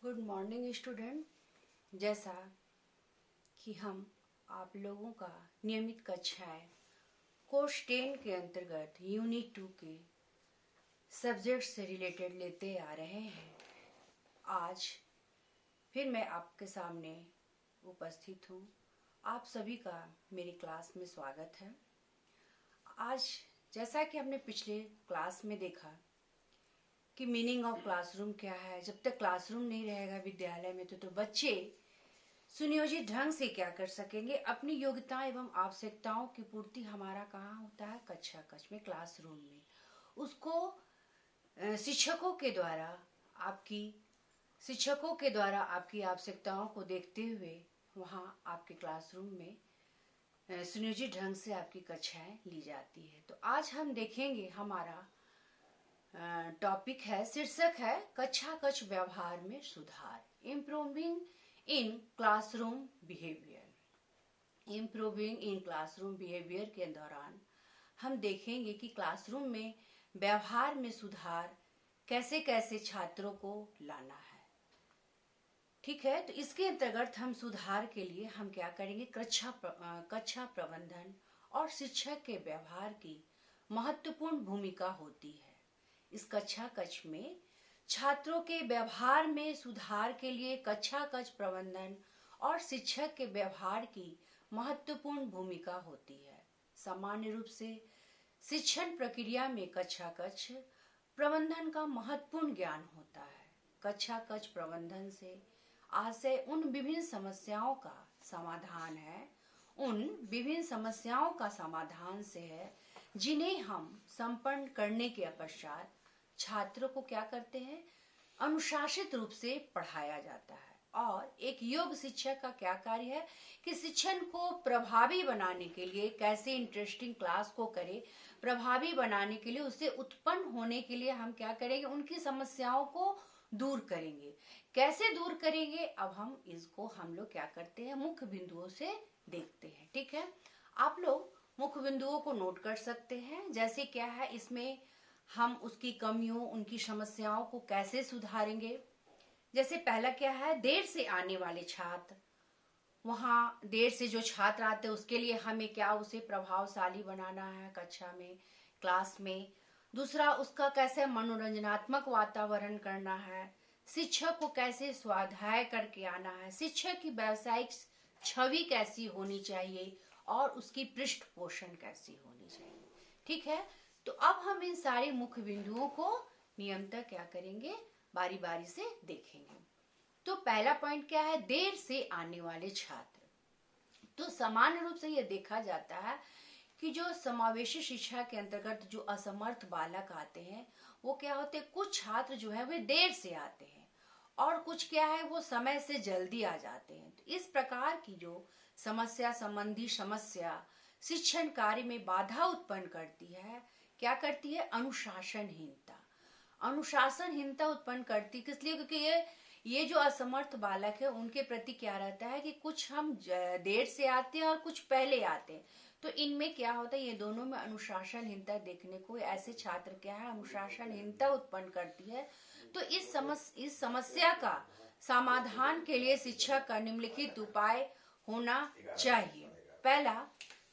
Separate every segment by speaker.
Speaker 1: Good morning student. जैसा कि हम आप लोगों का नियमित कक्षाएं कोर्स 10 के अंतर्गत यूनिट 2 के सब्जेक्ट से रिलेटेड लेते आ रहे हैं, आज फिर मैं आपके सामने उपस्थित हूँ। आप सभी का मेरी क्लास में स्वागत है। आज जैसा कि हमने पिछले क्लास में देखा कि मीनिंग ऑफ क्लासरूम क्या है, जब तक क्लासरूम नहीं रहेगा विद्यालय में तो बच्चे सुनियोजित ढंग से क्या कर सकेंगे, अपनी योग्यता एवं आवश्यकताओं की पूर्ति हमारा कहाँ होता है, कक्षा कक्ष में, क्लासरूम में। उसको शिक्षकों के द्वारा आपकी आवश्यकताओं को देखते हुए वहाँ आपके क्लासरूम में सुनियोजित ढंग से आपकी कक्षाएं ली जाती है। तो आज हम देखेंगे, हमारा टॉपिक है, शीर्षक है कक्षा कक्ष व्यवहार में सुधार, improving in classroom behaviour. Improving in classroom behaviour के दौरान हम देखेंगे कि क्लासरूम में व्यवहार में सुधार कैसे कैसे छात्रों को लाना है। ठीक है, तो इसके अंतर्गत हम सुधार के लिए हम क्या करेंगे, कक्षा प्रबंधन और शिक्षक के व्यवहार की महत्वपूर्ण भूमिका होती है। इस कक्षा कक्ष में छात्रों के व्यवहार में सुधार के लिए कक्षा कक्ष प्रबंधन और शिक्षक के व्यवहार की महत्वपूर्ण भूमिका होती है। सामान्य रूप से शिक्षण प्रक्रिया में कक्षा कक्ष प्रबंधन का महत्वपूर्ण ज्ञान होता है। कक्षा कक्ष प्रबंधन से आशय उन विभिन्न समस्याओं का समाधान है, उन विभिन्न समस्याओं का समाधान से है जिन्हें हम संपन्न करने के पश्चात छात्रों को क्या करते हैं, अनुशासित रूप से पढ़ाया जाता है। और एक योग्य शिक्षक का क्या कार्य है कि शिक्षण को प्रभावी बनाने के लिए कैसे इंटरेस्टिंग क्लास को करे, प्रभावी बनाने के लिए, उससे उत्पन्न होने के लिए हम क्या करेंगे, उनकी समस्याओं को दूर करेंगे। कैसे दूर करेंगे, अब हम लोग क्या करते हैं, मुख्य बिंदुओं से देखते हैं। ठीक है, आप लोग मुख्य बिंदुओं को नोट कर सकते हैं। जैसे क्या है, इसमें हम उसकी कमियों, उनकी समस्याओं को कैसे सुधारेंगे। जैसे पहला क्या है, देर से आने वाले छात्र, वहाँ देर से जो छात्र आते हैं उसके लिए हमें क्या, उसे प्रभावशाली बनाना है कक्षा में, क्लास में। दूसरा, उसका कैसे मनोरंजनात्मक वातावरण करना है, शिक्षक को कैसे स्वाध्याय करके आना है, शिक्षक की व्यावसायिक छवि कैसी होनी चाहिए और उसकी पृष्ठ पोषण कैसी होनी चाहिए। ठीक है, तो अब हम इन सारे मुख्य बिंदुओं को नियमतः क्या करेंगे, बारी बारी से देखेंगे। तो पहला पॉइंट क्या है, देर से आने वाले छात्र। तो सामान्य रूप से यह देखा जाता है कि जो समावेशी शिक्षा के अंतर्गत जो असमर्थ बालक आते हैं वो क्या होते हैं, कुछ छात्र जो है वे देर से आते हैं और कुछ क्या है, वो समय से जल्दी आ जाते हैं। तो इस प्रकार की जो समस्या संबंधी समस्या शिक्षण कार्य में बाधा उत्पन्न करती है, क्या करती है, अनुशासनहीनता। अनुशासनहीनता उत्पन्न करती किस लिए, क्योंकि ये जो असमर्थ बालक है उनके प्रति क्या रहता है कि कुछ हम देर से आते हैं और कुछ पहले आते हैं। तो इनमें क्या होता है, ये दोनों में अनुशासनहीनता देखने को, ऐसे छात्र क्या है, अनुशासनहीनता उत्पन्न करती है। तो इस समस्या का समाधान के लिए शिक्षक का निम्नलिखित उपाय होना चाहिए। पहला,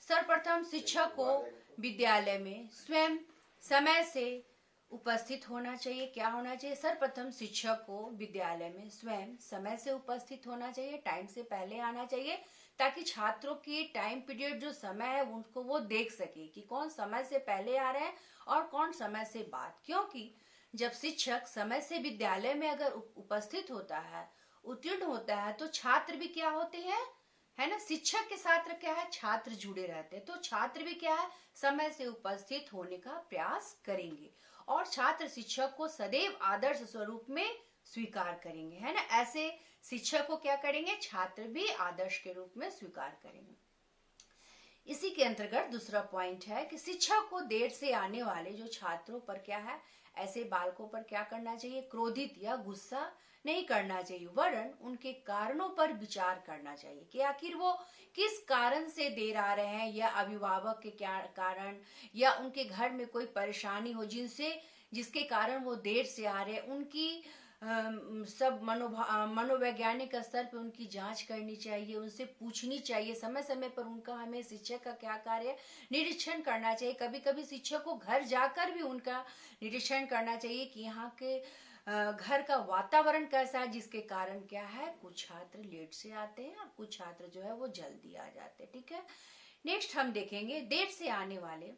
Speaker 1: सर्वप्रथम शिक्षक को विद्यालय में स्वयं समय से उपस्थित होना चाहिए। क्या होना चाहिए, सर्वप्रथम शिक्षक को विद्यालय में स्वयं समय से उपस्थित होना चाहिए, टाइम से पहले आना चाहिए, ताकि छात्रों की टाइम पीरियड जो समय है उनको वो देख सके कि कौन समय से पहले आ रहे हैं और कौन समय से बाद। क्योंकि जब शिक्षक समय से विद्यालय में अगर उपस्थित होता है, उत्तीर्ण होता है, तो छात्र भी क्या होते हैं, है ना, शिक्षक के साथ क्या है, छात्र जुड़े रहते हैं। तो छात्र भी क्या है, समय से उपस्थित होने का प्रयास करेंगे और छात्र शिक्षक को सदैव आदर्श स्वरूप में स्वीकार करेंगे, है ना। ऐसे शिक्षक को क्या करेंगे, छात्र भी आदर्श के रूप में स्वीकार करेंगे। इसी के अंतर्गत दूसरा पॉइंट है कि शिक्षक को देर से आने वाले जो छात्रों पर क्या है, ऐसे बालकों पर क्या करना चाहिए, क्रोधित या गुस्सा नहीं करना चाहिए, वरन उनके कारणों पर विचार करना चाहिए कि आखिर वो किस कारण से देर आ रहे हैं, या अभिभावक के क्या कारण, या उनके घर में कोई परेशानी हो जिसके कारण वो देर से आ रहे हैं, उनकी सब मनोवैज्ञानिक स्तर पे उनकी जांच करनी चाहिए, उनसे पूछनी चाहिए, समय समय पर उनका हमें शिक्षक का क्या कार्य है निरीक्षण करना चाहिए। कभी कभी शिक्षक को घर जाकर भी उनका निरीक्षण करना चाहिए कि यहाँ के घर का वातावरण कैसा है, जिसके कारण क्या है कुछ छात्र लेट से आते हैं और कुछ छात्र जो है वो जल्दी आ जाते हैं। ठीक है, नेक्स्ट हम देखेंगे देर से आने वाले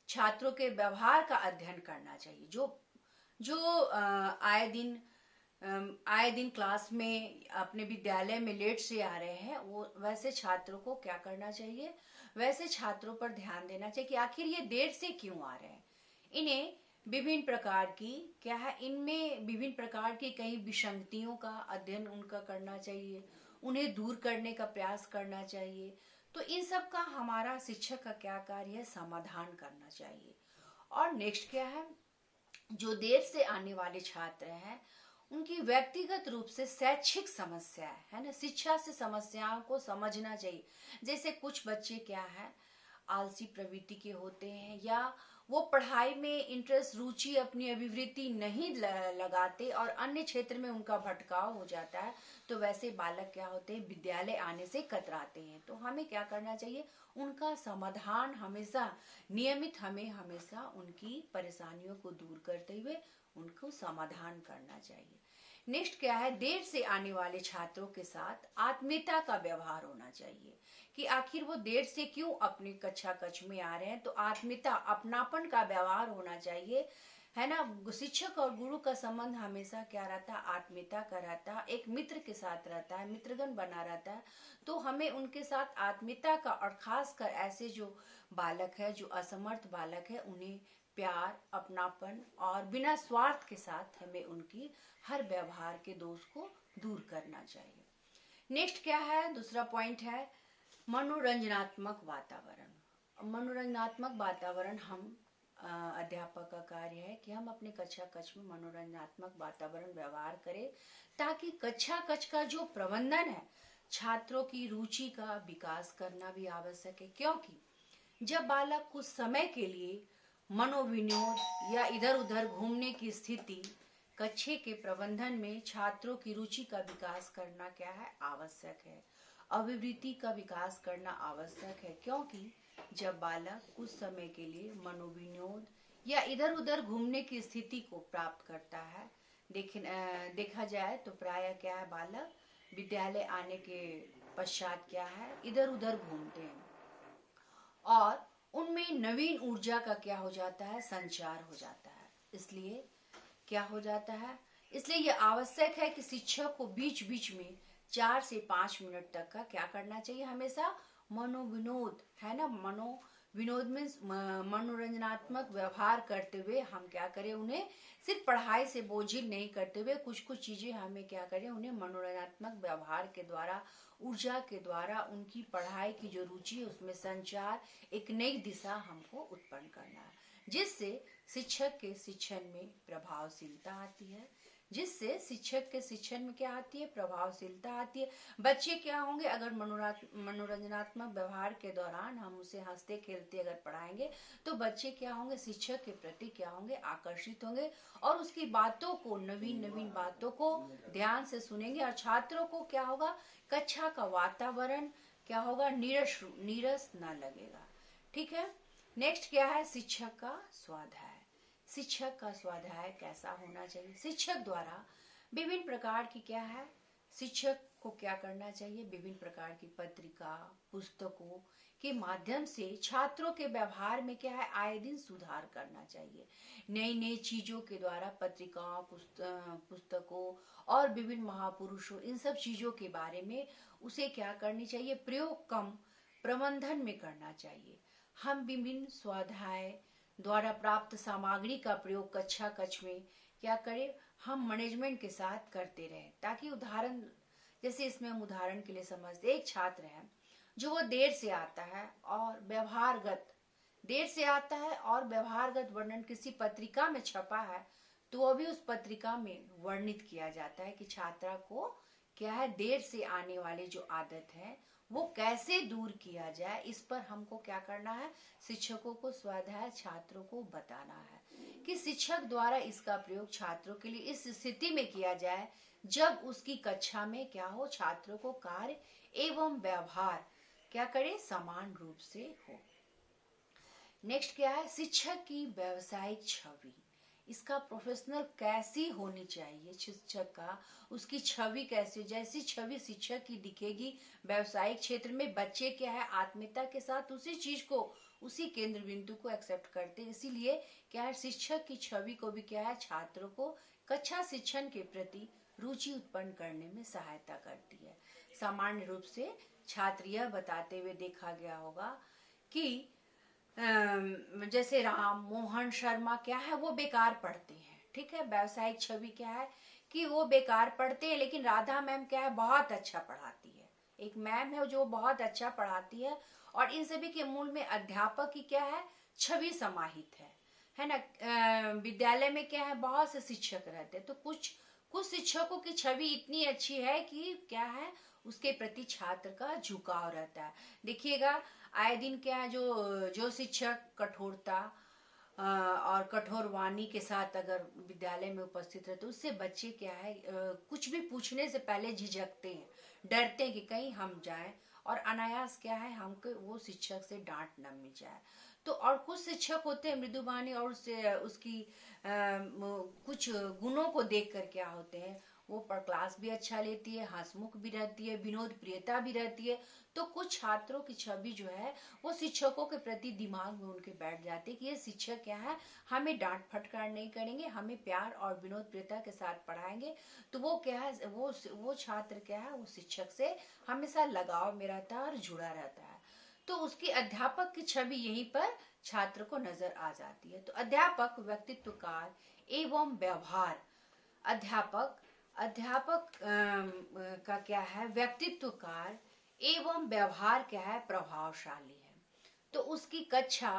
Speaker 1: छात्रों के व्यवहार का अध्ययन करना चाहिए। जो जो आए दिन क्लास में अपने विद्यालय में लेट से आ रहे हैं, वो वैसे छात्रों को क्या करना चाहिए, वैसे छात्रों पर ध्यान देना चाहिए कि आखिर ये देर से क्यों आ रहे हैं। इन्हें विभिन्न प्रकार की क्या है, इनमें विभिन्न प्रकार की कई विसंगतियों का अध्ययन उनका करना चाहिए, उन्हें दूर करने का प्रयास करना चाहिए। तो इन सब का हमारा शिक्षक का क्या कार्य है, समाधान करना चाहिए। और नेक्स्ट क्या है, जो देर से आने वाले छात्र हैं उनकी व्यक्तिगत रूप से शैक्षिक समस्या है ना, शिक्षा से समस्याओं को समझना चाहिए। जैसे कुछ बच्चे क्या है आलसी प्रवृत्ति के होते हैं, या वो पढ़ाई में इंटरेस्ट रुचि अपनी अभिवृत्ति नहीं लगाते और अन्य क्षेत्र में उनका भटकाव हो जाता है, तो वैसे बालक क्या होते हैं विद्यालय आने से कतराते हैं। तो हमें क्या करना चाहिए, उनका समाधान हमेशा नियमित, हमें हमेशा उनकी परेशानियों को दूर करते हुए उनको समाधान करना चाहिए। नेक्स्ट क्या है, देर से आने वाले छात्रों के साथ आत्मीयता का व्यवहार होना चाहिए कि आखिर वो देर से क्यों अपनी कक्षा कक्ष में आ रहे हैं। तो आत्मीयता, अपनापन का व्यवहार होना चाहिए, है ना। शिक्षक और गुरु का संबंध हमेशा क्या रहता है, आत्मीयता का रहता है, एक मित्र के साथ रहता है, मित्रगण बना रहता है। तो हमें उनके साथ आत्मीयता का, और खासकर ऐसे जो बालक है, जो असमर्थ बालक है, उन्हें प्यार, अपनापन और बिना स्वार्थ के साथ हमें उनकी हर व्यवहार के दोष को दूर करना चाहिए। नेक्स्ट क्या है, दूसरा पॉइंट है मनोरंजनात्मक वातावरण। मनोरंजनात्मक वातावरण हम अध्यापक का कार्य है कि हम अपने कक्षा कक्ष में मनोरंजनात्मक वातावरण व्यवहार करें, ताकि कक्षा कक्ष का जो प्रबंधन है, छात्रों की रुचि का विकास करना भी आवश्यक है। क्योंकि जब बालक कुछ समय के लिए मनोविनोद या इधर उधर घूमने की स्थिति, कक्षा के प्रबंधन में छात्रों की रुचि का विकास करना क्या है, आवश्यक है। अभिवृत्ति का विकास करना आवश्यक है, क्योंकि जब बालक कुछ समय के लिए मनोविनोद या इधर उधर घूमने की स्थिति को प्राप्त करता है, देखा जाए तो प्रायः क्या है, बालक विद्यालय आने के पश्चात क्या है इधर उधर घूमते हैं और उनमें नवीन ऊर्जा का क्या हो जाता है, संचार हो जाता है। इसलिए क्या हो जाता है, इसलिए यह आवश्यक है कि शिक्षक को बीच बीच में 4 से 5 मिनट तक का क्या करना चाहिए, हमेशा मनोविनोद, है ना, मनोविनोद में मनोरंजनात्मक व्यवहार करते हुए हम क्या करें, उन्हें सिर्फ पढ़ाई से बोझिल नहीं करते हुए कुछ कुछ चीजें हमें क्या करें, उन्हें मनोरंजनात्मक व्यवहार के द्वारा, ऊर्जा के द्वारा, उनकी पढ़ाई की जो रुचि है उसमें संचार, एक नई दिशा हमको उत्पन्न करना है, जिससे शिक्षक के शिक्षण में प्रभावशीलता आती है, जिससे शिक्षक के शिक्षण में क्या आती है, प्रभावशीलता आती है। बच्चे क्या होंगे, अगर मनोरंजनात्मक व्यवहार के दौरान हम उसे हंसते खेलते अगर पढ़ाएंगे, तो बच्चे क्या होंगे, शिक्षक के प्रति क्या होंगे, आकर्षित होंगे और उसकी बातों को, नवीन नवीन बातों को ध्यान से सुनेंगे। और छात्रों को क्या होगा, कक्षा का वातावरण क्या होगा, नीरस न लगेगा। ठीक है, नेक्स्ट क्या है, शिक्षक का स्वाध्याय। शिक्षक का स्वाध्याय कैसा होना चाहिए, शिक्षक द्वारा विभिन्न प्रकार की क्या है, शिक्षक को क्या करना चाहिए, विभिन्न प्रकार की पत्रिका, पुस्तकों के माध्यम से छात्रों के व्यवहार में क्या है, आए दिन सुधार करना चाहिए। नई नई चीजों के द्वारा, पत्रिकाओं, पुस्तकों और विभिन्न महापुरुषों, इन सब चीजों के बारे में उसे क्या करनी चाहिए, प्रयोग कम प्रबंधन में करना चाहिए। हम विभिन्न स्वाध्याय द्वारा प्राप्त सामग्री का प्रयोग कक्षा कक्ष में क्या करें, हम मैनेजमेंट के साथ करते रहे, ताकि उदाहरण, जैसे इसमें हम उदाहरण के लिए समझते, एक छात्र है जो वो देर से आता है और व्यवहारगत वर्णन किसी पत्रिका में छपा है, तो अभी उस पत्रिका में वर्णित किया जाता है कि छात्रा को क्या है, देर से आने वाली जो आदत है वो कैसे दूर किया जाए। इस पर हमको क्या करना है, शिक्षकों को स्वाध्याय छात्रों को बताना है कि शिक्षक द्वारा इसका प्रयोग छात्रों के लिए इस स्थिति में किया जाए जब उसकी कक्षा में क्या हो, छात्रों को कार्य एवं व्यवहार क्या करे, समान रूप से हो। नेक्स्ट क्या है, शिक्षक की व्यावसायिक छवि। इसका प्रोफेशनल कैसी होनी चाहिए, शिक्षक का उसकी छवि कैसी, जैसी छवि शिक्षक की दिखेगी व्यावसायिक क्षेत्र में बच्चे क्या है आत्मीयता के साथ उसी चीज को, उसी केंद्र बिंदु को एक्सेप्ट करते हैं। इसीलिए क्या है, शिक्षक की छवि को भी क्या है, छात्रों को कक्षा शिक्षण के प्रति रुचि उत्पन्न करने में सहायता करती है। सामान्य रूप से छात्र यह बताते हुए देखा गया होगा कि जैसे राम मोहन शर्मा क्या है, वो बेकार पढ़ते हैं, ठीक है। व्यावसायिक छवि क्या है कि वो बेकार पढ़ते हैं, लेकिन राधा मैम क्या है, बहुत अच्छा पढ़ाती है। एक मैम है जो बहुत अच्छा पढ़ाती है, और इन सभी के मूल में अध्यापक की क्या है, छवि समाहित है ना। विद्यालय में क्या है, बहुत से शिक्षक रहते हैं, तो कुछ शिक्षकों की छवि इतनी अच्छी है कि क्या है, उसके प्रति छात्र का झुकाव रहता है। देखिएगा आए दिन क्या है, जो शिक्षक कठोरता और कठोर वाणी के साथ अगर विद्यालय में उपस्थित रहते, उससे बच्चे क्या है कुछ भी पूछने से पहले झिझकते हैं, डरते हैं कि कहीं हम जाएं और अनायास क्या है हमको वो शिक्षक से डांट न मिल जाए। तो और कुछ शिक्षक होते हैं मृदुबानी, और उसकी कुछ गुणों को देखकर क्या होते हैं, वो पर क्लास भी अच्छा लेती है, हंसमुख भी रहती है, विनोद प्रियता भी रहती है। तो कुछ छात्रों की छवि जो है वो शिक्षकों के प्रति दिमाग में उनके बैठ जाती है कि ये शिक्षक क्या है, हमें डांट फटकार नहीं करेंगे, हमें प्यार और विनोद प्रियता के साथ पढ़ाएंगे। तो वो क्या है, वो छात्र क्या है, वो शिक्षक से हमेशा लगाव में रहता है और जुड़ा रहता है। तो उसकी अध्यापक की छवि यहीं पर छात्र को नजर आ जाती है। तो अध्यापक व्यक्तित्वकार एवं व्यवहार। अध्यापक का क्या है, व्यक्तित्वकार एवं व्यवहार क्या है, प्रभावशाली है। तो उसकी कक्षा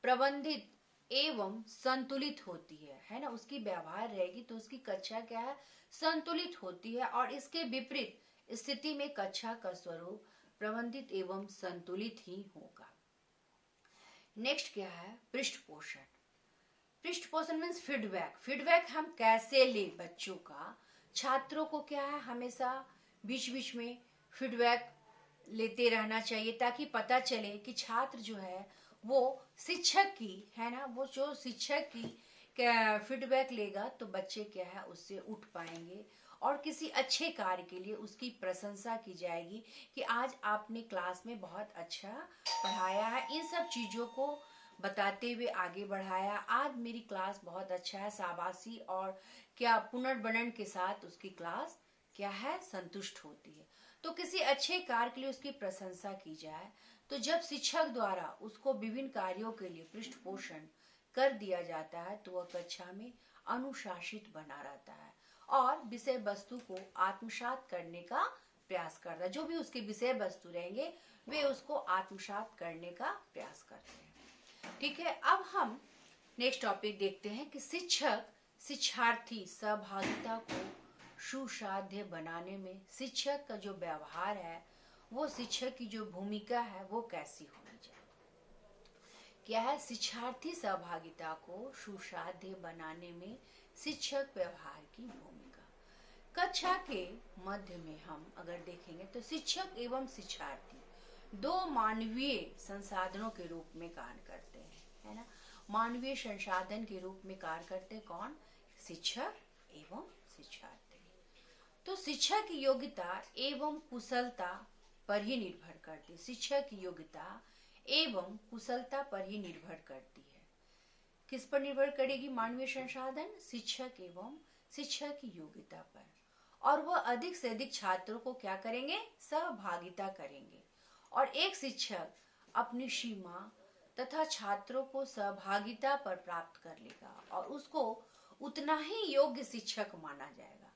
Speaker 1: प्रबंधित एवं संतुलित होती है ना। उसकी व्यवहार रहेगी तो उसकी कक्षा क्या है, संतुलित होती है, और इसके विपरीत स्थिति में कक्षा का स्वरूप प्रबंधित एवं संतुलित ही होगा। नेक्स्ट क्या है, पृष्ठपोषण। पृष्ठपोषण मीन्स फीडबैक। फीडबैक हम कैसे ले बच्चों का, छात्रों को क्या है हमेशा बीच बीच में फीडबैक लेते रहना चाहिए, ताकि पता चले कि छात्र जो है वो शिक्षक की है ना, वो जो शिक्षक की फीडबैक लेगा तो बच्चे क्या है उससे उठ पाएंगे, और किसी अच्छे कार्य के लिए उसकी प्रशंसा की जाएगी कि आज आपने क्लास में बहुत अच्छा पढ़ाया है। इन सब चीजों को बताते हुए आगे बढ़ाया, आज मेरी क्लास बहुत अच्छा है, शाबाशी और क्या पुनर्वनन के साथ उसकी क्लास क्या है, संतुष्ट होती है। तो किसी अच्छे कार्य के लिए उसकी प्रशंसा की जाए, तो जब शिक्षक द्वारा उसको विभिन्न कार्यों के लिए पृष्ठपोषण कर दिया जाता है तो वह कक्षा में अनुशासित बना रहता है और विषय वस्तु को आत्मसात करने का प्रयास करता है। जो भी उसके विषय वस्तु रहेंगे वे उसको आत्मसात करने का प्रयास करते हैं। ठीक है, अब हम नेक्स्ट टॉपिक देखते हैं कि शिक्षक शिक्षार्थी सहभागिता को सुसाध्य बनाने में शिक्षक का जो व्यवहार है, वो शिक्षक की जो भूमिका है वो कैसी होनी चाहिए। क्या है, शिक्षार्थी सहभागिता को सुसाध्य बनाने में शिक्षक व्यवहार की भूमिका। कक्षा के मध्य में हम अगर देखेंगे तो शिक्षक एवं शिक्षार्थी दो मानवीय संसाधनों के रूप में कार्य करते हैं, है ना। मानवीय संसाधन के रूप में कार्य करते हैं कौन, शिक्षक एवं शिक्षार्थी। तो शिक्षक की योग्यता एवं कुशलता पर ही निर्भर करती है। शिक्षक की योग्यता एवं कुशलता पर ही निर्भर करती है। किस पर निर्भर करेगी मानवीय संसाधन, शिक्षक एवं शिक्षक की योग्यता पर, और वह अधिक से अधिक छात्रों को क्या करेंगे, सहभागिता करेंगे। और एक शिक्षक अपनी सीमा तथा छात्रों को सहभागिता पर प्राप्त कर लेगा और उसको उतना ही योग्य शिक्षक माना जाएगा,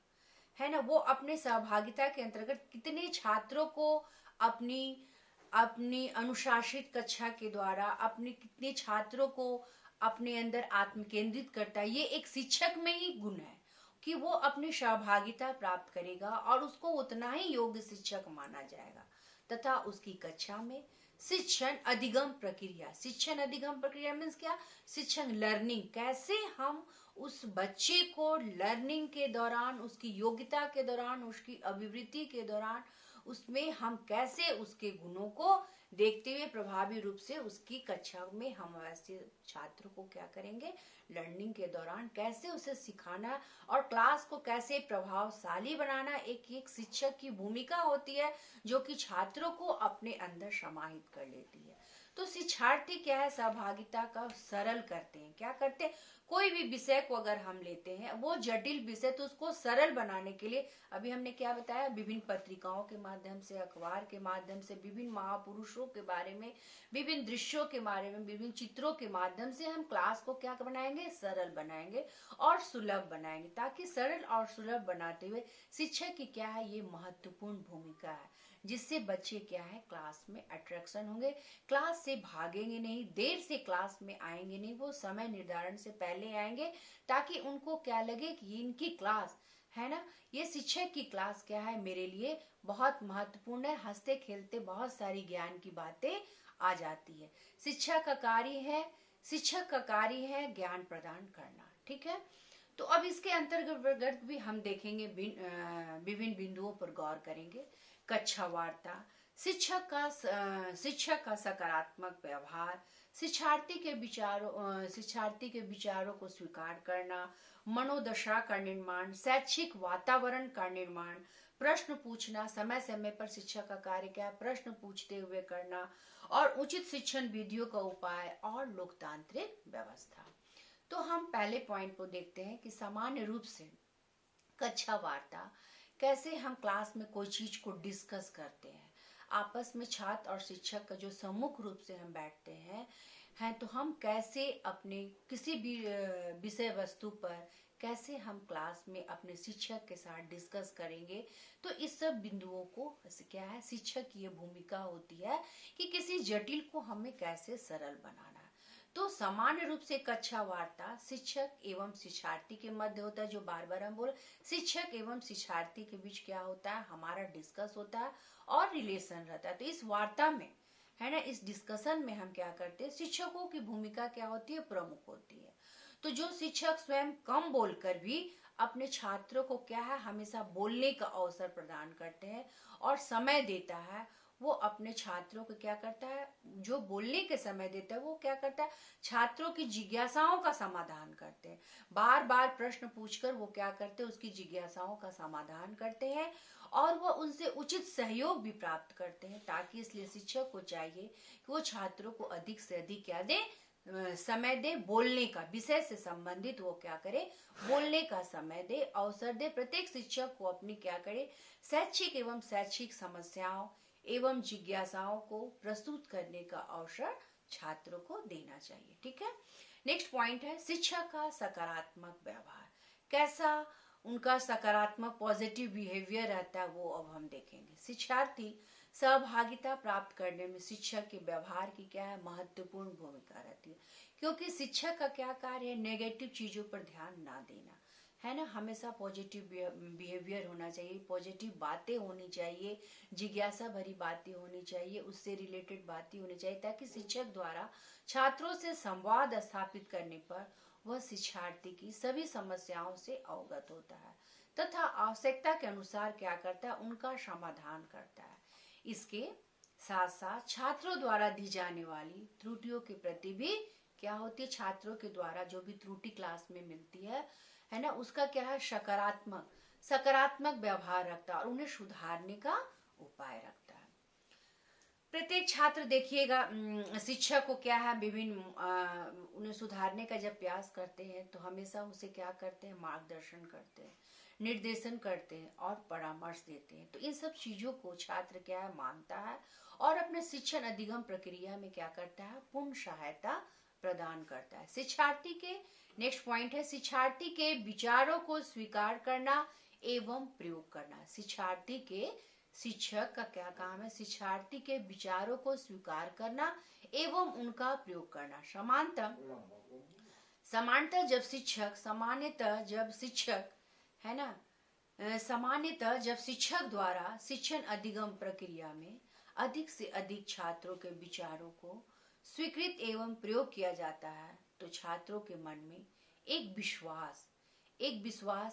Speaker 1: है ना। वो अपने सहभागिता के अंतर्गत कितने छात्रों को अपनी अनुशासित कक्षा के द्वारा अपने कितने छात्रों को अपने अंदर आत्म केंद्रित करता है, ये एक शिक्षक में ही गुण है कि वो अपनी सहभागिता प्राप्त करेगा और उसको उतना ही योग्य शिक्षक माना जाएगा तथा उसकी कक्षा में शिक्षण अधिगम प्रक्रिया। शिक्षण अधिगम प्रक्रिया मीन्स क्या? शिक्षण लर्निंग, कैसे हम उस बच्चे को लर्निंग के दौरान, उसकी योग्यता के दौरान, उसकी अभिवृद्धि के दौरान, उसमें हम कैसे उसके गुणों को देखते हुए प्रभावी रूप से उसकी कक्षा में हम वैसे छात्र को क्या करेंगे, लर्निंग के दौरान कैसे उसे सिखाना और क्लास को कैसे प्रभावशाली बनाना, एक एक शिक्षक की भूमिका होती है जो कि छात्रों को अपने अंदर समाहित कर लेती है। तो शिक्षार्थी क्या है, सहभागिता का सरल करते हैं। क्या करते हैं? कोई भी विषय को अगर हम लेते हैं, वो जटिल विषय, तो उसको सरल बनाने के लिए अभी हमने क्या बताया, विभिन्न पत्रिकाओं के माध्यम से, अखबार के माध्यम से, विभिन्न महापुरुषों के बारे में, विभिन्न दृश्यों के बारे में, विभिन्न चित्रों के माध्यम से हम क्लास को क्या बनाएंगे, सरल बनाएंगे और सुलभ बनाएंगे, ताकि सरल और सुलभ बनाते हुए शिक्षक की क्या है, ये महत्वपूर्ण भूमिका है, जिससे बच्चे क्या है, क्लास में अट्रैक्शन होंगे, क्लास से भागेंगे नहीं, देर से क्लास में आएंगे नहीं, वो समय निर्धारण से पहले आएंगे, ताकि उनको क्या लगे कि इनकी क्लास है ना, ये शिक्षक की क्लास क्या है, मेरे लिए बहुत महत्वपूर्ण है। हंसते खेलते बहुत सारी ज्ञान की बातें आ जाती है। शिक्षक का कार्य है ज्ञान प्रदान करना। ठीक है, तो अब इसके अंतर्गत भी हम देखेंगे, विभिन्न बिंदुओं पर गौर करेंगे। कक्षा वार्ता, शिक्षक का सकारात्मक व्यवहार, शिक्षार्थी के विचारों को स्वीकार करना, मनोदशा का निर्माण, शैक्षिक वातावरण का निर्माण, प्रश्न पूछना, समय समय पर शिक्षक का कार्य क्या है, प्रश्न पूछते हुए करना, और उचित शिक्षण विधियों का उपाय और लोकतांत्रिक व्यवस्था। तो हम पहले पॉइंट को देखते हैं कि सामान्य रूप से कक्षा वार्ता, कैसे हम क्लास में कोई चीज को डिस्कस करते हैं, आपस में छात्र और शिक्षक का जो सम्मुख रूप से हम बैठते हैं तो हम कैसे अपने किसी भी विषय वस्तु पर कैसे हम क्लास में अपने शिक्षक के साथ डिस्कस करेंगे। तो इस सब बिंदुओं को क्या है, शिक्षक की ये भूमिका होती है कि किसी जटिल को हमें कैसे सरल बनाना। तो सामान्य रूप से कक्षा वार्ता शिक्षक एवं शिक्षार्थी के मध्य होता है, जो बार बार हम बोल, शिक्षक एवं शिक्षार्थी के बीच क्या होता है, हमारा डिस्कस होता है और रिलेशन रहता है। तो इस वार्ता में है ना, इस डिस्कशन में हम क्या करते हैं, शिक्षकों की भूमिका क्या होती है, प्रमुख होती है। तो जो शिक्षक स्वयं कम बोलकर भी अपने छात्रों को क्या है, हमेशा बोलने का अवसर प्रदान करते हैं और समय देता है, वो अपने छात्रों को क्या करता है, जो बोलने के समय देता है वो क्या करता है, छात्रों की जिज्ञासाओं का समाधान करते हैं। बार बार प्रश्न पूछकर वो क्या करते हैं, उसकी जिज्ञासाओं का समाधान करते हैं और वो उनसे उचित सहयोग भी प्राप्त करते हैं। ताकि इसलिए शिक्षक को चाहिए कि वो छात्रों को अधिक से अधिक क्या दे, समय दे, बोलने का, विषय से संबंधित वो क्या करे, बोलने का समय दे, अवसर दे। प्रत्येक शिक्षक को अपनी क्या करे, शैक्षिक समस्याओं एवं जिज्ञासाओं को प्रस्तुत करने का अवसर छात्रों को देना चाहिए। ठीक है, नेक्स्ट पॉइंट है शिक्षक का सकारात्मक व्यवहार। कैसा उनका सकारात्मक पॉजिटिव बिहेवियर रहता है, वो अब हम देखेंगे। शिक्षार्थी सहभागिता प्राप्त करने में शिक्षक के व्यवहार की क्या है, महत्वपूर्ण भूमिका रहती है। क्योंकि शिक्षक का क्या कार्य है, नेगेटिव चीजों पर ध्यान ना देना, है ना, हमेशा पॉजिटिव बिहेवियर होना चाहिए, पॉजिटिव बातें होनी चाहिए, जिज्ञासा भरी बातें होनी चाहिए, उससे रिलेटेड बातें होनी चाहिए, ताकि शिक्षक द्वारा छात्रों से संवाद स्थापित करने पर वह शिक्षार्थी की सभी समस्याओं से अवगत होता है तथा आवश्यकता के अनुसार क्या करता है, उनका समाधान करता है। इसके साथ साथ छात्रों द्वारा दी जाने वाली त्रुटियों के प्रति भी क्या होती है, छात्रों के द्वारा जो भी त्रुटि क्लास में मिलती है ना, उसका क्या है, सकारात्मक व्यवहार रखता है और उन्हें सुधारने का उपाय रखता है। प्रत्येक छात्र देखिएगा, शिक्षक को क्या है, विभिन्न उन्हें सुधारने का जब प्रयास करते हैं तो हमेशा उसे क्या करते हैं, मार्गदर्शन करते हैं, निर्देशन करते हैं और परामर्श देते हैं। तो इन सब चीजों को छात्र क्या है, मानता है और अपने शिक्षण अधिगम प्रक्रिया में क्या करता है, पूर्ण सहायता प्रदान करता है। शिक्षार्थी के नेक्स्ट पॉइंट है शिक्षार्थी के विचारों को स्वीकार करना एवं प्रयोग करना। शिक्षक का क्या काम है, शिक्षार्थी के विचारों को स्वीकार करना एवं उनका प्रयोग करना। सामान्यतः जब शिक्षक द्वारा शिक्षण अधिगम प्रक्रिया में अधिक से अधिक छात्रों के विचारों को स्वीकृत एवं प्रयोग किया जाता है तो छात्रों के मन में एक विश्वास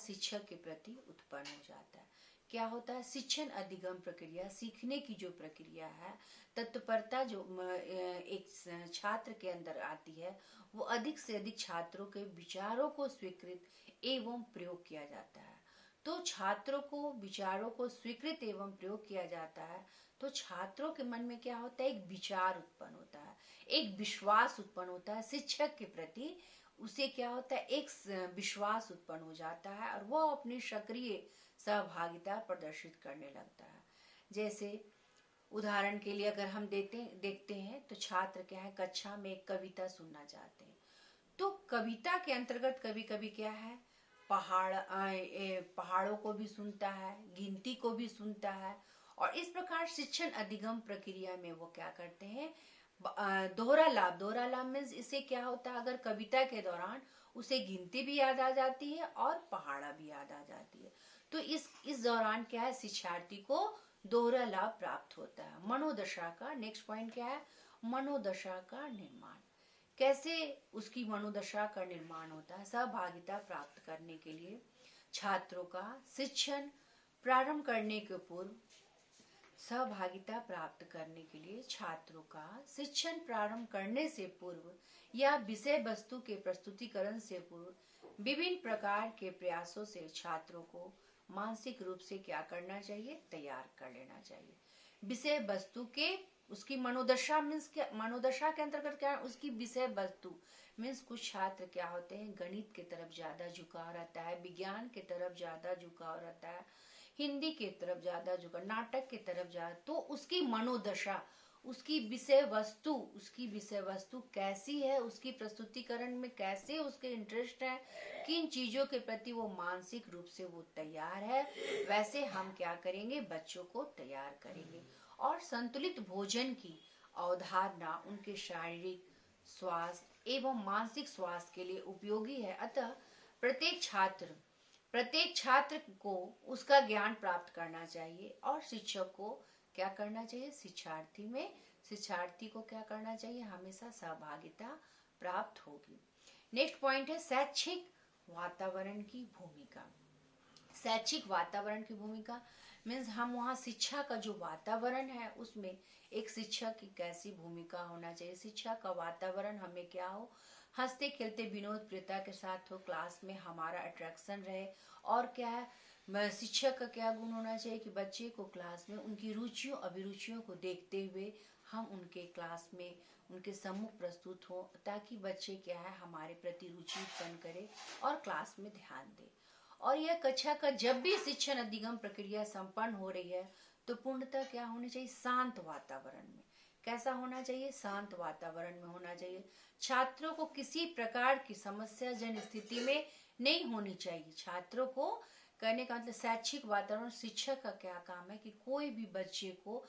Speaker 1: शिक्षक के प्रति उत्पन्न हो जाता है। क्या होता है? शिक्षण अधिगम प्रक्रिया, सीखने की जो प्रक्रिया है, तत्परता जो एक छात्र के अंदर आती है, वो अधिक से अधिक छात्रों के विचारों को स्वीकृत एवं प्रयोग किया जाता है। तो छात्रों को विचारों को स्वीकृत एवं प्रयोग किया जाता है तो छात्रों के मन में क्या होता है? एक विचार उत्पन्न होता है, एक विश्वास उत्पन्न होता है शिक्षक के प्रति। उसे क्या होता है? एक विश्वास उत्पन्न हो जाता है और वो अपनी सक्रिय सहभागिता प्रदर्शित करने लगता है। जैसे उदाहरण के लिए अगर हम देखते हैं तो छात्र क्या है? कक्षा में एक कविता सुनना चाहते हैं तो कविता के अंतर्गत कभी कभी क्या है? पहाड़ों को भी सुनता है, गिनती को भी सुनता है और इस प्रकार शिक्षण अधिगम प्रक्रिया में वो क्या करते हैं? दोहरा लाभ मीन्स इससे क्या होता है? अगर कविता के दौरान उसे गिनती भी याद आ जाती है और पहाड़ा भी याद आ जाती है तो इस दौरान क्या है? शिक्षार्थी को दोहरा लाभ प्राप्त होता है। मनोदशा का नेक्स्ट पॉइंट क्या है? मनोदशा का निर्माण। कैसे उसकी मनोदशा का निर्माण होता है? सहभागिता प्राप्त करने के लिए छात्रों का शिक्षण प्रारंभ करने के पूर्व सहभागिता प्राप्त करने के लिए छात्रों का शिक्षण प्रारंभ करने से पूर्व या विषय वस्तु के प्रस्तुतिकरण से पूर्व विभिन्न प्रकार के प्रयासों से छात्रों को मानसिक रूप से क्या करना चाहिए? तैयार कर लेना चाहिए। विषय वस्तु के उसकी मनोदशा मीन्स क्या? मनोदशा के अंतर्गत क्या है? उसकी विषय वस्तु मीन्स कुछ छात्र क्या होते हैं? गणित की तरफ ज्यादा झुकाव रहता है, विज्ञान की तरफ ज्यादा झुकाव रहता है, हिंदी की तरफ ज्यादा झुकाव, नाटक की तरफ ज्यादा, तो उसकी मनोदशा, उसकी विषय वस्तु कैसी है, उसकी प्रस्तुतिकरण में कैसे उसके इंटरेस्ट है, किन चीजों के प्रति वो मानसिक रूप से वो तैयार है, वैसे हम क्या करेंगे? बच्चों को तैयार करेंगे। और संतुलित भोजन की अवधारणा उनके शारीरिक स्वास्थ्य एवं मानसिक स्वास्थ्य के लिए उपयोगी है। अतः प्रत्येक छात्र को उसका ज्ञान प्राप्त करना चाहिए और शिक्षक को क्या करना चाहिए? शिक्षार्थी को क्या करना चाहिए? हमेशा सहभागिता प्राप्त होगी। नेक्स्ट पॉइंट है शैक्षिक वातावरण की भूमिका। शैक्षिक वातावरण की भूमिका मीन्स हम वहाँ शिक्षा का जो वातावरण है उसमें एक शिक्षक की कैसी भूमिका होना चाहिए। शिक्षा का वातावरण हमें क्या हो? हंसते खेलते विनोद प्रियता के साथ हो, क्लास में हमारा अट्रैक्शन रहे और क्या है? शिक्षक का क्या गुण होना चाहिए कि बच्चे को क्लास में उनकी रुचियों अभिरुचियों को देखते हुए हम उनके क्लास में उनके सम्मुख प्रस्तुत हो ताकि बच्चे क्या है? हमारे प्रति रुचि उत्पन्न करे और क्लास में ध्यान दे। और यह कक्षा का जब भी शिक्षण अधिगम प्रक्रिया संपन्न हो रही है तो पूर्णतः क्या होना चाहिए? शांत वातावरण में। कैसा होना चाहिए? शांत वातावरण में होना चाहिए। छात्रों को किसी प्रकार की समस्या जन स्थिति में नहीं होनी चाहिए। छात्रों को कहने का मतलब शैक्षिक वातावरण, शिक्षक का क्या काम है कि कोई भी बच्चे को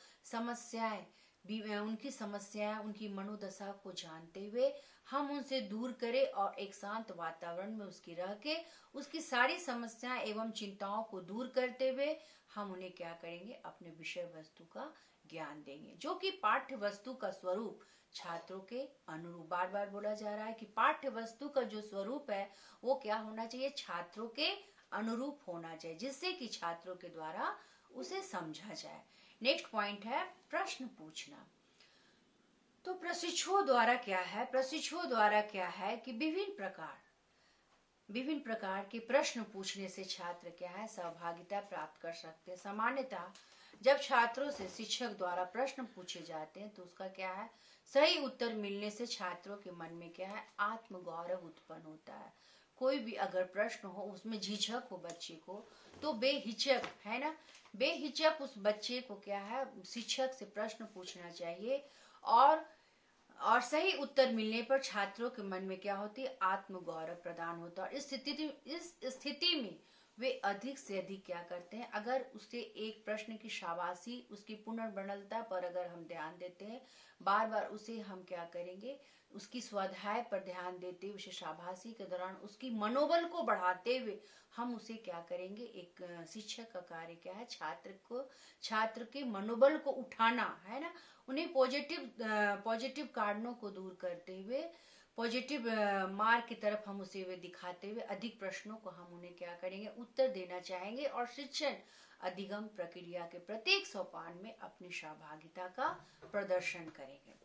Speaker 1: उनकी समस्याएं उनकी मनोदशा को जानते हुए हम उनसे दूर करें और एक शांत वातावरण में उसकी रह के उसकी सारी समस्याएं एवं चिंताओं को दूर करते हुए हम उन्हें क्या करेंगे? अपने विषय वस्तु का ज्ञान देंगे जो कि पाठ्य वस्तु का स्वरूप छात्रों के अनुरूप। बार बार बोला जा रहा है कि पाठ्य वस्तु का जो स्वरूप है वो क्या होना चाहिए? छात्रों के अनुरूप होना चाहिए जिससे कि छात्रों के द्वारा उसे समझा जाए। नेक्स्ट पॉइंट है प्रश्न पूछना। तो प्रशिक्षुओं द्वारा क्या है कि विभिन्न प्रकार के प्रश्न पूछने से छात्र क्या है? सहभागिता प्राप्त कर सकते हैं। सामान्यतः जब छात्रों से शिक्षक द्वारा प्रश्न पूछे जाते हैं तो उसका क्या है? सही उत्तर मिलने से छात्रों के मन में क्या है? आत्मगौरव उत्पन्न होता है। कोई भी अगर प्रश्न हो उसमें झिझक हो बच्चे को तो बेहिचक उस बच्चे को क्या है? शिक्षक से प्रश्न पूछना चाहिए और सही उत्तर मिलने पर छात्रों के मन में क्या होती है? आत्मगौरव प्रदान होता है। इस स्थिति में वे अधिक से अधिक क्या करते हैं, अगर उससे एक प्रश्न की शाबाशी, उसकी पुनर्बणलता पर अगर हम ध्यान देते हैं, बार बार उसे हम क्या करेंगे, उसकी स्वाध्याय पर ध्यान देते हुए, उसे शाबाशी के दौरान उसकी मनोबल को बढ़ाते हुए हम उसे क्या करेंगे, एक शिक्षक का कार्य क्या है, छात्र के मनोबल को उठाना है ना, उन्हें पॉजिटिव कारणों को दूर करते हुए पॉजिटिव मार्ग की तरफ हम उसे वे दिखाते हुए अधिक प्रश्नों को हम उन्हें क्या करेंगे, उत्तर देना चाहेंगे और शिक्षण अधिगम प्रक्रिया के प्रत्येक सोपान में अपनी सहभागिता का प्रदर्शन करेंगे।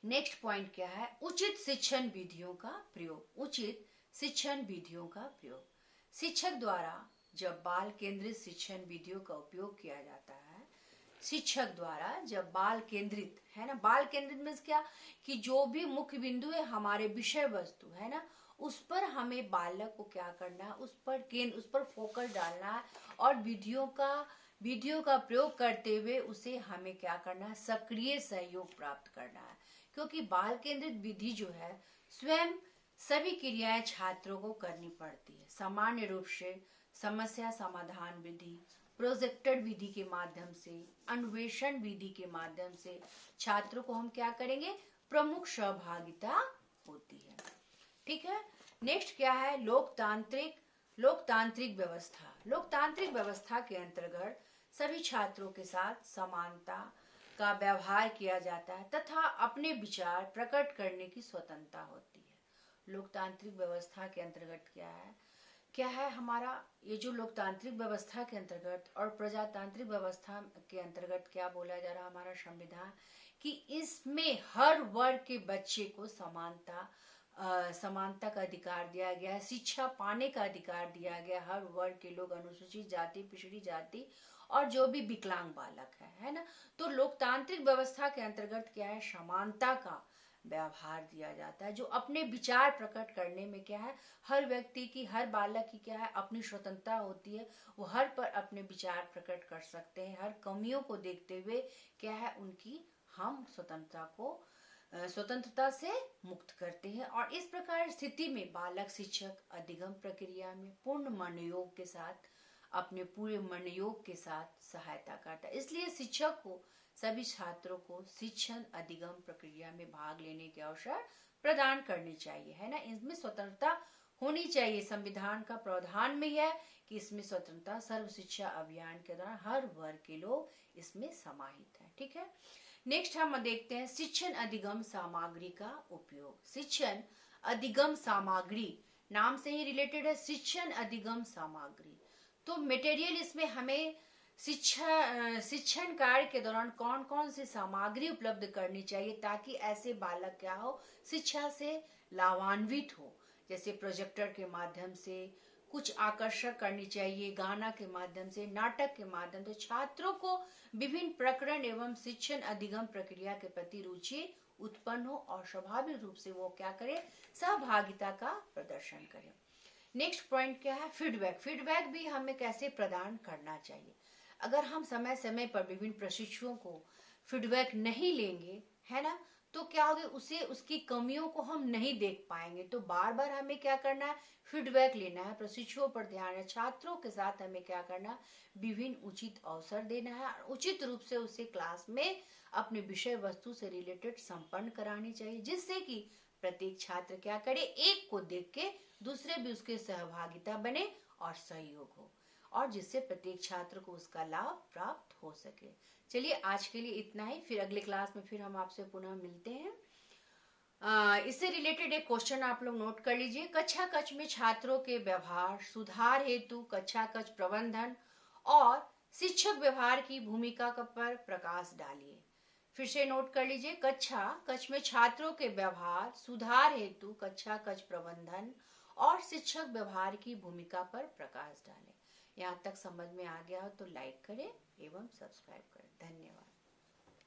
Speaker 1: नेक्स्ट पॉइंट क्या है, उचित शिक्षण विधियों का प्रयोग। उचित शिक्षण विधियों का प्रयोग, शिक्षक द्वारा जब बाल केंद्रित शिक्षण विधियों का उपयोग किया जाता है, शिक्षक द्वारा जब बाल केंद्रित है ना, बाल केंद्रित मीन्स क्या, कि जो भी मुख्य बिंदु है हमारे विषय वस्तु है ना, उस पर हमें बालक को क्या करना है, उस पर फोकस डालना है और विधियों का प्रयोग करते हुए उसे हमें क्या करना है, सक्रिय सहयोग प्राप्त करना है। क्योंकि बाल केंद्रित विधि जो है स्वयं सभी क्रियाएं छात्रों को करनी पड़ती है। सामान्य रूप से समस्या समाधान विधि, प्रोजेक्टेड विधि के माध्यम से, अन्वेषण विधि के माध्यम से छात्रों को हम क्या करेंगे, प्रमुख सहभागिता होती है। ठीक है। नेक्स्ट क्या है, लोकतांत्रिक व्यवस्था। लोकतांत्रिक व्यवस्था के अंतर्गत सभी छात्रों के साथ समानता का व्यवहार किया जाता है तथा अपने विचार प्रकट करने की स्वतंत्रता होती है। लोकतांत्रिक व्यवस्था के अंतर्गत क्या है हमारा, ये जो लोकतांत्रिक व्यवस्था के अंतर्गत और प्रजातांत्रिक व्यवस्था के अंतर्गत क्या बोला जा रहा हमारा संविधान, कि इसमें हर वर्ग के बच्चे को समानता का अधिकार दिया गया है, शिक्षा पाने का अधिकार दिया गया। हर वर्ग के लोग, अनुसूचित जाति, पिछड़ी जाति और जो भी विकलांग बालक है ना, तो लोकतांत्रिक व्यवस्था के अंतर्गत क्या है, समानता का व्यवहार दिया जाता है। जो अपने विचार प्रकट करने में क्या है, हर व्यक्ति की, हर बालक की क्या है, अपनी स्वतंत्रता होती है, वो हर पर अपने विचार प्रकट कर सकते हैं। हर कमियों को देखते हुए क्या है, उनकी हम स्वतंत्रता से मुक्त करते हैं। और इस प्रकार स्थिति में बालक शिक्षक अधिगम प्रक्रिया में पूर्ण मनोयोग के साथ, अपने पूरे मनोयोग के साथ सहायता करता है। इसलिए शिक्षक को सभी छात्रों को शिक्षण अधिगम प्रक्रिया में भाग लेने के अवसर प्रदान करने चाहिए, है ना। इसमें स्वतंत्रता होनी चाहिए। संविधान का प्रावधान में है कि इसमें स्वतंत्रता, सर्व शिक्षा अभियान के दौरान हर वर्ग के लोग इसमें समाहित है। ठीक है। नेक्स्ट हम देखते हैं शिक्षण अधिगम सामग्री का उपयोग। शिक्षण अधिगम सामग्री नाम से ही रिलेटेड है, शिक्षण अधिगम सामग्री। तो मटेरियल, इसमें हमें शिक्षण कार्य के दौरान कौन कौन सी सामग्री उपलब्ध करनी चाहिए ताकि ऐसे बालक क्या हो, शिक्षा से लाभान्वित हो। जैसे प्रोजेक्टर के माध्यम से कुछ आकर्षक करनी चाहिए, गाना के माध्यम से, नाटक के माध्यम से छात्रों को विभिन्न प्रकरण एवं शिक्षण अधिगम प्रक्रिया के प्रति रुचि उत्पन्न हो और स्वाभाविक रूप से वो क्या करे, सहभागिता का प्रदर्शन करे। नेक्स्ट पॉइंट क्या है, फीडबैक। फीडबैक भी हमें कैसे प्रदान करना चाहिए। अगर हम समय समय पर विभिन्न प्रशिक्षुओं को फीडबैक नहीं लेंगे, है ना, तो क्या होगा, उसे उसकी कमियों को हम नहीं देख पाएंगे। तो बार बार हमें क्या करना है, फीडबैक लेना है, प्रशिक्षुओं पर ध्यान है, छात्रों के साथ हमें क्या करना, विभिन्न उचित अवसर देना है, उचित रूप से उसे क्लास में अपने विषय वस्तु से रिलेटेड संपन्न करानी चाहिए, जिससे कि प्रत्येक छात्र क्या करे, एक को देख के दूसरे भी उसके सहभागिता बने और सहयोग हो, और जिससे प्रत्येक छात्र को उसका लाभ प्राप्त हो सके। चलिए आज के लिए इतना ही, फिर अगले क्लास में फिर हम आपसे पुनः मिलते हैं। इससे रिलेटेड एक क्वेश्चन आप लोग नोट कर लीजिए। कक्षा कक्ष में छात्रों के व्यवहार सुधार हेतु कक्षा कक्ष प्रबंधन और शिक्षक व्यवहार की भूमिका पर प्रकाश डालिए। फिर से नोट कर लीजिए, कक्षा कक्ष में छात्रों के व्यवहार सुधार हेतु कक्षा कक्ष प्रबंधन और शिक्षक व्यवहार की भूमिका पर प्रकाश डालें। यहाँ तक समझ में आ गया हो तो लाइक करें एवं सब्सक्राइब करें। धन्यवाद।